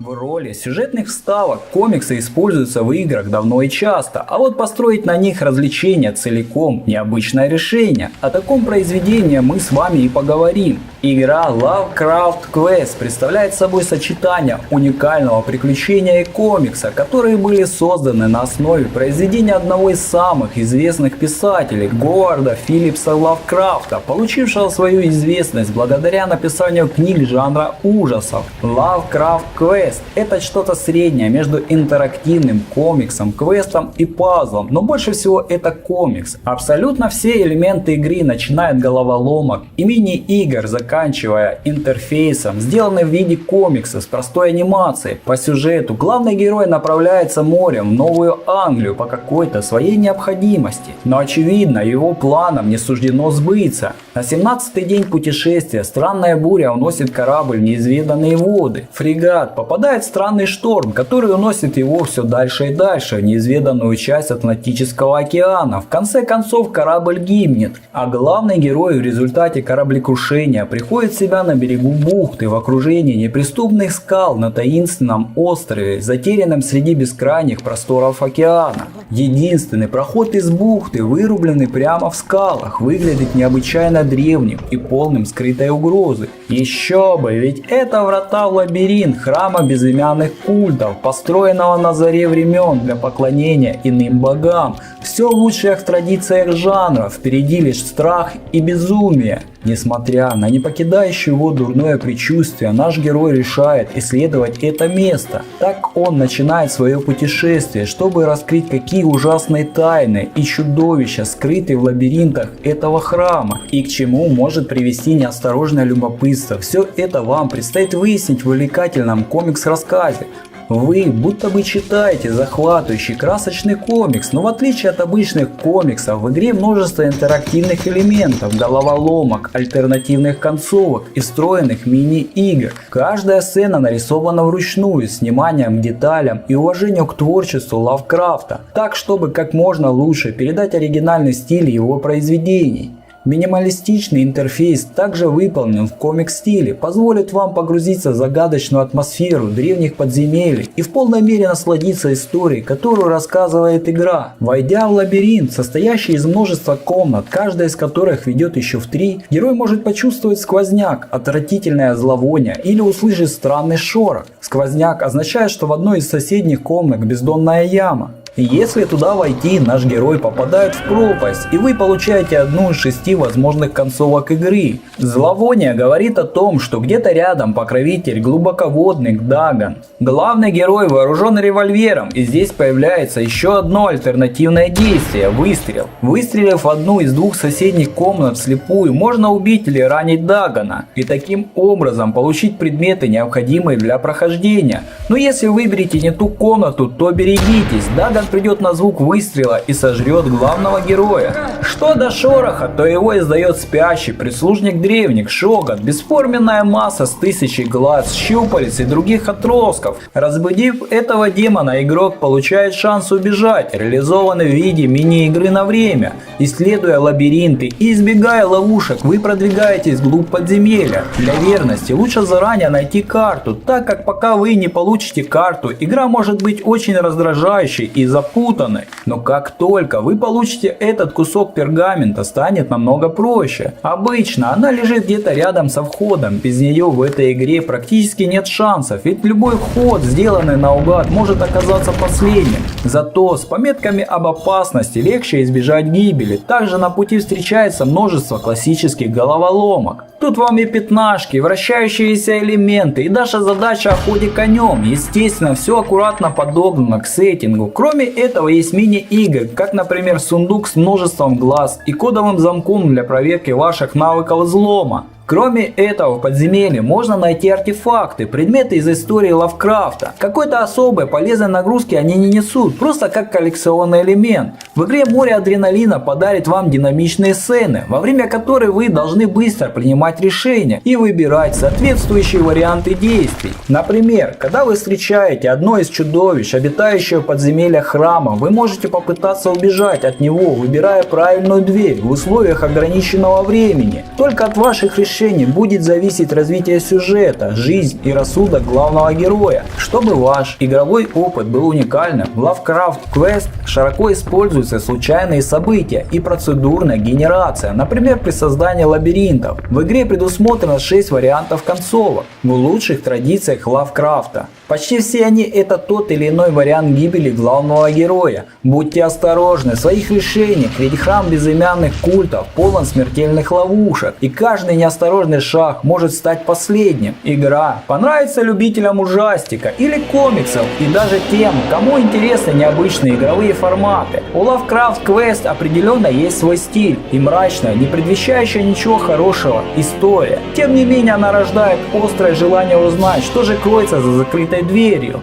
В роли сюжетных вставок комиксы используются в играх давно и часто, а вот построить на них развлечения целиком – необычное решение. О таком произведении мы с вами и поговорим. Игра Lovecraft Quest представляет собой сочетание уникального приключения и комикса, которые были созданы на основе произведения одного из самых известных писателей Говарда Филлипса Лавкрафта, получившего свою известность благодаря написанию книг жанра ужасов. Lovecraft Quest – это что-то среднее между интерактивным комиксом, квестом и пазлом, но больше всего это комикс. Абсолютно все элементы игры, начиная от головоломок и мини-игр, заканчивая интерфейсом, сделаны в виде комикса с простой анимацией. По сюжету главный герой направляется морем в Новую Англию по какой-то своей необходимости, но очевидно его планам не суждено сбыться. На 17-й день путешествия странная буря уносит корабль в неизведанные воды. Фрегат попадает в странный шторм, который уносит его все дальше и дальше в неизведанную часть Атлантического океана. В конце концов корабль гибнет, а главный герой в результате кораблекрушения приходит в себя на берегу бухты в окружении неприступных скал на таинственном острове, затерянном среди бескрайних просторов океана. Единственный проход из бухты, вырубленный прямо в скалах, выглядит необычайно древним и полным скрытой угрозы. Еще бы, ведь это врата в лабиринт храма безымянных культов, построенного на заре времен для поклонения иным богам. Все лучшее в традициях жанра, впереди лишь страх и безумие. Несмотря на не покидающее его дурное предчувствие, наш герой решает исследовать это место. Так он начинает свое путешествие, чтобы раскрыть, какие ужасные тайны и чудовища скрыты в лабиринтах этого храма, и к чему может привести неосторожное любопытство. Все это вам предстоит выяснить в увлекательном комикс-рассказе. Вы будто бы читаете захватывающий красочный комикс, но в отличие от обычных комиксов, в игре множество интерактивных элементов, головоломок, альтернативных концовок и встроенных мини-игр. Каждая сцена нарисована вручную, с вниманием к деталям и уважением к творчеству Лавкрафта, так чтобы как можно лучше передать оригинальный стиль его произведений. Минималистичный интерфейс, также выполнен в комикс-стиле, позволит вам погрузиться в загадочную атмосферу древних подземелий и в полной мере насладиться историей, которую рассказывает игра. Войдя в лабиринт, состоящий из множества комнат, каждая из которых ведет еще в 3, герой может почувствовать сквозняк, отвратительное зловоние или услышать странный шорох. Сквозняк означает, что в одной из соседних комнат бездонная яма. Если туда войти, наш герой попадает в пропасть, и вы получаете одну из 6 возможных концовок игры. Зловоние говорит о том, что где-то рядом покровитель глубоководных Дагон. Главный герой вооружен револьвером, и здесь появляется еще одно альтернативное действие – выстрел. Выстрелив в одну из 2 соседних комнат вслепую, можно убить или ранить Дагона, и таким образом получить предметы, необходимые для прохождения. Но если выберете не ту комнату, то берегитесь, Дагон придет на звук выстрела и сожрет главного героя. Что до шороха, то его издает спящий прислужник древних Шогат, бесформенная масса с 1000 глаз, щупалец и других отростков. Разбудив этого демона, игрок получает шанс убежать, реализованный в виде мини-игры на время. Исследуя лабиринты и избегая ловушек, вы продвигаетесь вглубь подземелья. Для верности лучше заранее найти карту, так как пока вы не получите карту, игра может быть очень раздражающей и запутанной. Но как только вы получите этот кусок пергамента, станет намного проще. Обычно она лежит где-то рядом со входом, без нее в этой игре практически нет шансов, ведь любой ход, сделанный наугад, может оказаться последним. Зато с пометками об опасности легче избежать гибели. Также на пути встречается множество классических головоломок. Тут вам и пятнашки, вращающиеся элементы, и даже задача о ходе конем. Естественно, все аккуратно подогнано к сеттингу. Кроме этого есть мини-игры, как например сундук с множеством глаз и кодовым замком для проверки ваших навыков взлома. Кроме этого, в подземелье можно найти артефакты, предметы из истории Лавкрафта. Какой-то особой полезной нагрузки они не несут, просто как коллекционный элемент. В игре море адреналина подарит вам динамичные сцены, во время которой вы должны быстро принимать решения и выбирать соответствующие варианты действий. Например, когда вы встречаете одно из чудовищ, обитающее в подземельях храма, вы можете попытаться убежать от него, выбирая правильную дверь в условиях ограниченного времени. Только от ваших решений решений будет зависеть развитие сюжета, жизнь и рассудок главного героя. Чтобы ваш игровой опыт был уникальным, в Lovecraft Quest широко используются случайные события и процедурная генерация, например, при создании лабиринтов. В игре предусмотрено 6 вариантов концовок в лучших традициях Лавкрафта. Почти все они это тот или иной вариант гибели главного героя. Будьте осторожны в своих решениях, ведь храм безымянных культов полон смертельных ловушек, и каждый неосторожный шаг может стать последним. Игра понравится любителям ужастика или комиксов, и даже тем, кому интересны необычные игровые форматы. У Lovecraft Quest определенно есть свой стиль и мрачная, не предвещающая ничего хорошего история. Тем не менее, она рождает острое желание узнать, что же кроется за закрытой дверью.